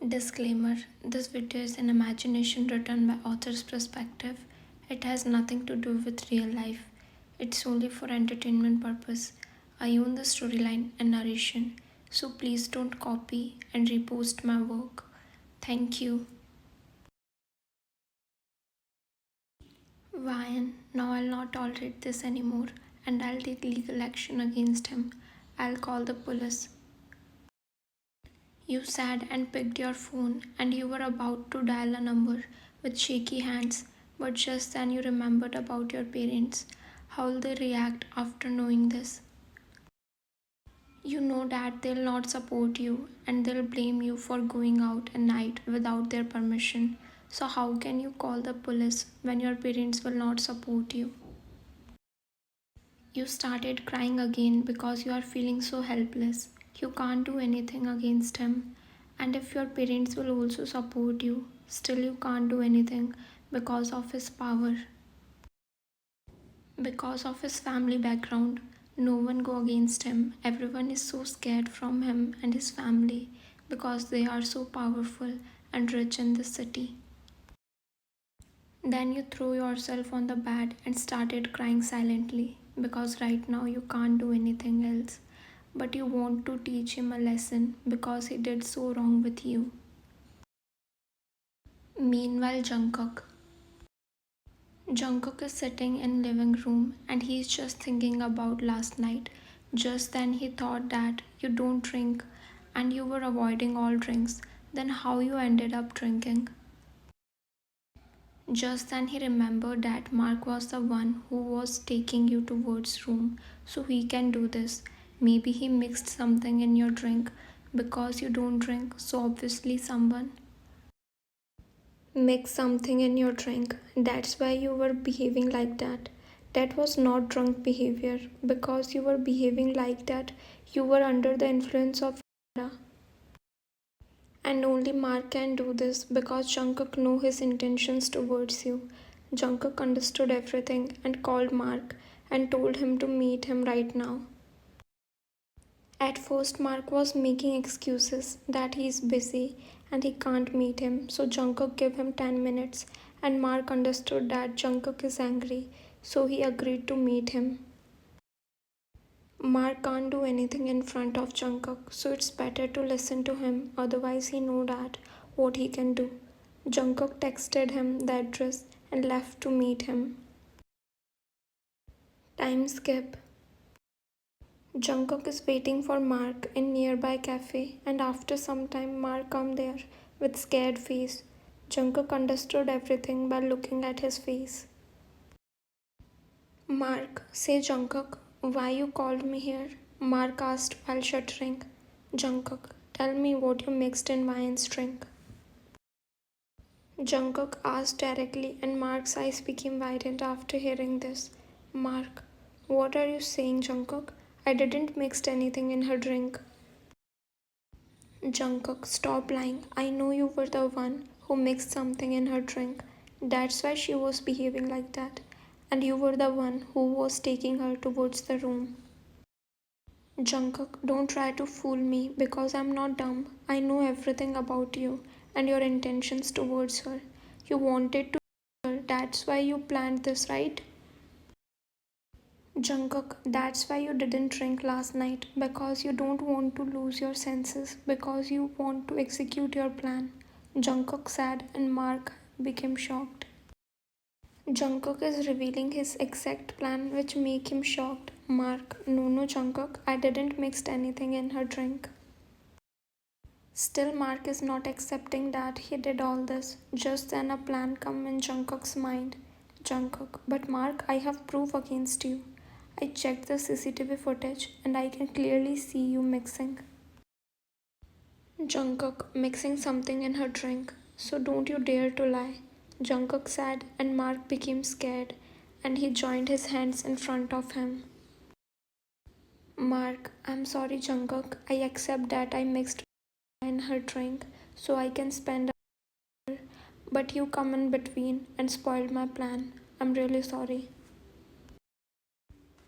Disclaimer: this video is an imagination written by author's perspective. It has nothing to do with real life. It's solely for entertainment purpose. I own the storyline and narration, so please don't copy and repost my work. Thank you. Ryan, now I'll not tolerate this anymore and I'll take legal action against him. I'll call the police. You sat and picked your phone and you were about to dial a number with shaky hands, but just then you remembered about your parents. How will they react after knowing this? You know that they'll not support you and they'll blame you for going out at night without their permission. So, how can you call the police when your parents will not support you? You started crying again because you are feeling so helpless. You can't do anything against him. And if your parents will also support you, still you can't do anything because of his power. Because of his family background, no one go against him. Everyone is so scared from him and his family because they are so powerful and rich in this city. Then you threw yourself on the bed and started crying silently because right now you can't do anything else. But you want to teach him a lesson because he did so wrong with you. Meanwhile, Jungkook is sitting in living room and he's just thinking about last night. Just then he thought that you don't drink and you were avoiding all drinks. Then how you ended up drinking? Just then he remembered that Mark was the one who was taking you towards room, so he can do this. Maybe he mixed something in your drink because you don't drink, so obviously someone mixed something in your drink. That's why you were behaving like that. That was not drunk behavior because you were behaving like that. You were under the influence of and only Mark can do this because Jungkook knew his intentions towards you. Jungkook understood everything and called Mark and told him to meet him right now. At first, Mark was making excuses that he is busy and he can't meet him, so Jungkook gave him 10 minutes and Mark understood that Jungkook is angry, so he agreed to meet him. Mark can't do anything in front of Jungkook, so it's better to listen to him, otherwise he know that what he can do. Jungkook texted him the address and left to meet him. Time skip. Jungkook is waiting for Mark in nearby cafe and after some time Mark come there with scared face. Jungkook understood everything by looking at his face. Mark, say Jungkook, why you called me here? Mark asked while shuddering. Jungkook, tell me what you mixed in Ryan's drink. Jungkook asked directly and Mark's eyes became widened after hearing this. Mark, what are you saying, Jungkook? I didn't mix anything in her drink. Jungkook, stop lying. I know you were the one who mixed something in her drink. That's why she was behaving like that. And you were the one who was taking her towards the room. Jungkook, don't try to fool me because I'm not dumb. I know everything about you and your intentions towards her. You wanted to her, that's why you planned this, right? Jungkook, that's why you didn't drink last night because you don't want to lose your senses because you want to execute your plan. Jungkook said and Mark became shocked. Jungkook is revealing his exact plan which make him shocked. Mark, no Jungkook, I didn't mix anything in her drink. Still Mark is not accepting that he did all this. Just then a plan come in Jungkook's mind. Jungkook, but Mark, I have proof against you. I checked the CCTV footage and I can clearly see you mixing. Jungkook mixing something in her drink. So don't you dare to lie. Jungkook said and Mark became scared and he joined his hands in front of him. Mark, I'm sorry Jungkook. I accept that I mixed in her drink so I can spend her. But you come in between and spoiled my plan. I'm really sorry.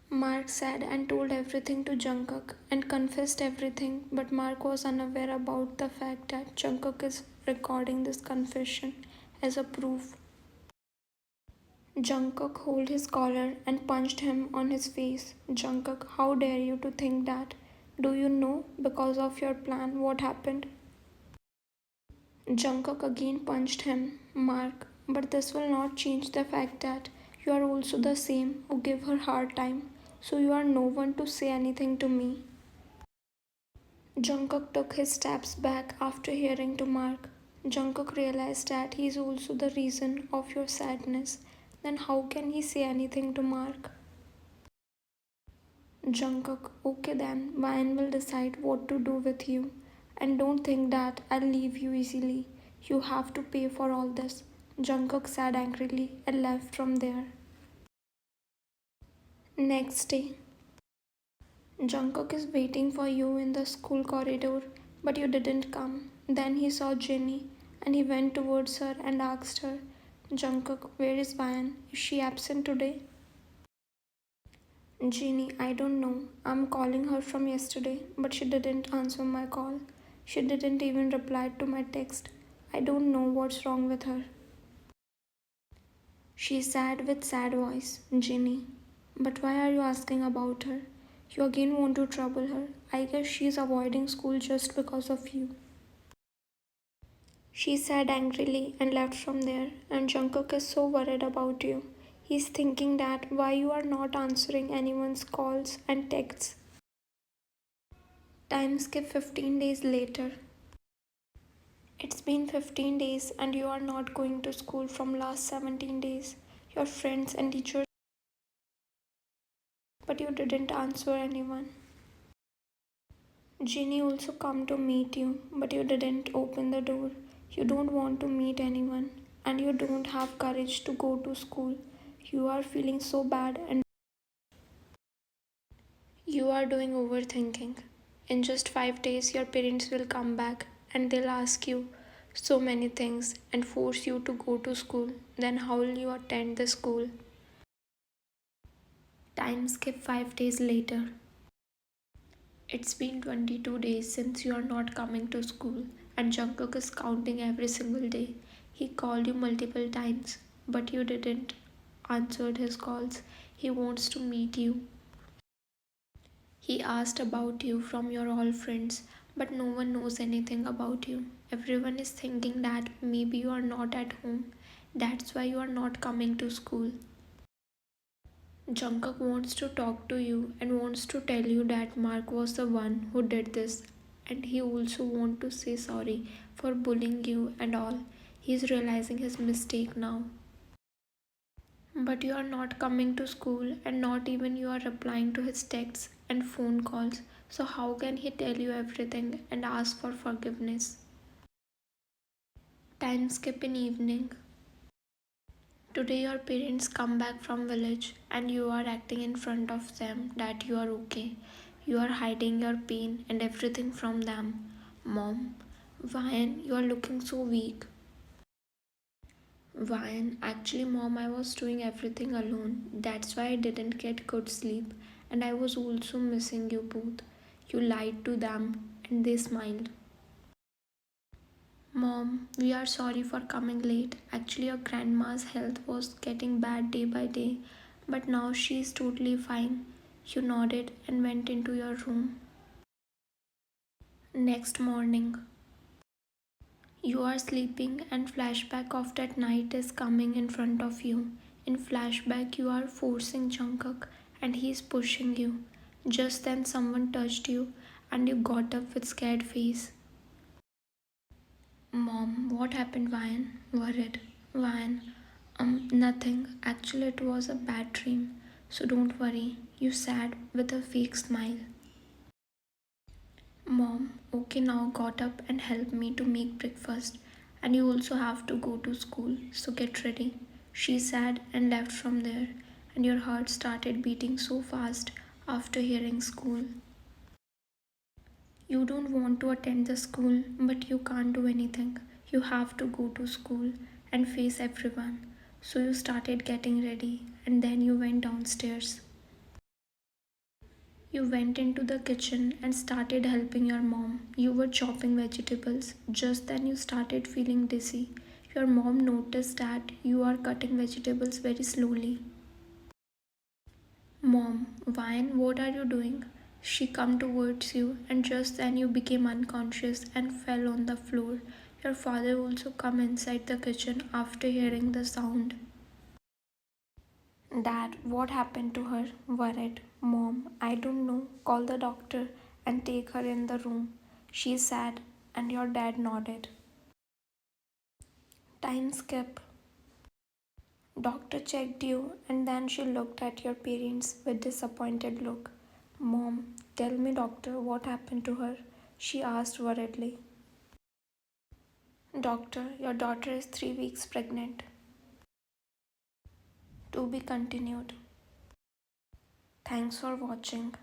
Mark said and told everything to Jungkook and confessed everything, but Mark was unaware about the fact that Jungkook is recording this confession as a proof. Jungkook held his collar and punched him on his face. Jungkook, how dare you to think that? Do you know, because of your plan, what happened? Jungkook again punched him. Mark, but this will not change the fact that you are also the same who give her hard time, so you are no one to say anything to me. Jungkook took his steps back after hearing to Mark. Jungkook realized that he is also the reason of your sadness. Then how can he say anything to Mark? Jungkook, okay then, Ryan will decide what to do with you. And don't think that I'll leave you easily. You have to pay for all this. Jungkook said angrily and left from there. Next day, Jungkook is waiting for you in the school corridor, but you didn't come. Then he saw Jenny and he went towards her and asked her, Jungkook, where is Ryan? Is she absent today? Jeannie, I don't know. I'm calling her from yesterday, but she didn't answer my call. She didn't even reply to my text. I don't know what's wrong with her. She said with sad voice, Jeannie, but why are you asking about her? You again want to trouble her. I guess she's avoiding school just because of you. She said angrily and left from there, and Jungkook is so worried about you. He's thinking that why you are not answering anyone's calls and texts. Time skip 15 days later. It's been 15 days and you are not going to school from last 17 days. Your friends and teachers, but you didn't answer anyone. Ginny also come to meet you, but you didn't open the door. You don't want to meet anyone and you don't have courage to go to school. You are feeling so bad and you are doing overthinking. In just 5 days, your parents will come back and they'll ask you so many things and force you to go to school. Then, how will you attend the school? Time skip 5 days later. It's been 22 days since you are not coming to school, and Jungkook is counting every single day. He called you multiple times, but you didn't answer his calls. He wants to meet you. He asked about you from your all friends, but no one knows anything about you. Everyone is thinking that maybe you are not at home. That's why you are not coming to school. Jungkook wants to talk to you and wants to tell you that Mark was the one who did this, and he also wants to say sorry for bullying you and all. He is realizing his mistake now. But you are not coming to school and not even you are replying to his texts and phone calls. So how can he tell you everything and ask for forgiveness? Time skip in evening. Today your parents come back from village and you are acting in front of them that you are okay. You are hiding your pain and everything from them. Mom, Ryan, you are looking so weak. Ryan, actually, mom, I was doing everything alone. That's why I didn't get good sleep, and I was also missing you both. You lied to them, and they smiled. Mom, we are sorry for coming late. Actually, your grandma's health was getting bad day by day, but now she is totally fine. You nodded and went into your room. Next morning, you are sleeping, and flashback of that night is coming in front of you. In flashback, you are forcing Jungkook and he is pushing you. Just then, someone touched you and you got up with scared face. Mom, what happened, Ryan? Worried. Ryan, nothing. Actually, it was a bad dream. So don't worry. You said with a fake smile. Mom, okay, now got up and help me to make breakfast. And you also have to go to school, so get ready. She said and left from there, and your heart started beating so fast after hearing school. You don't want to attend the school, but you can't do anything. You have to go to school and face everyone. So you started getting ready, and then you went downstairs. You went into the kitchen and started helping your mom. You were chopping vegetables. Just then you started feeling dizzy. Your mom noticed that you are cutting vegetables very slowly. Mom, Vine, what are you doing? She come towards you and just then you became unconscious and fell on the floor. Your father also come inside the kitchen after hearing the sound. Dad, what happened to her? Worried. Mom, I don't know. Call the doctor and take her in the room. She's sad. And your dad nodded. Time skip. Doctor checked you and then she looked at your parents with disappointed look. Mom, tell me doctor what happened to her? She asked worriedly. Doctor, your daughter is 3 weeks pregnant. To be continued. Thanks for watching.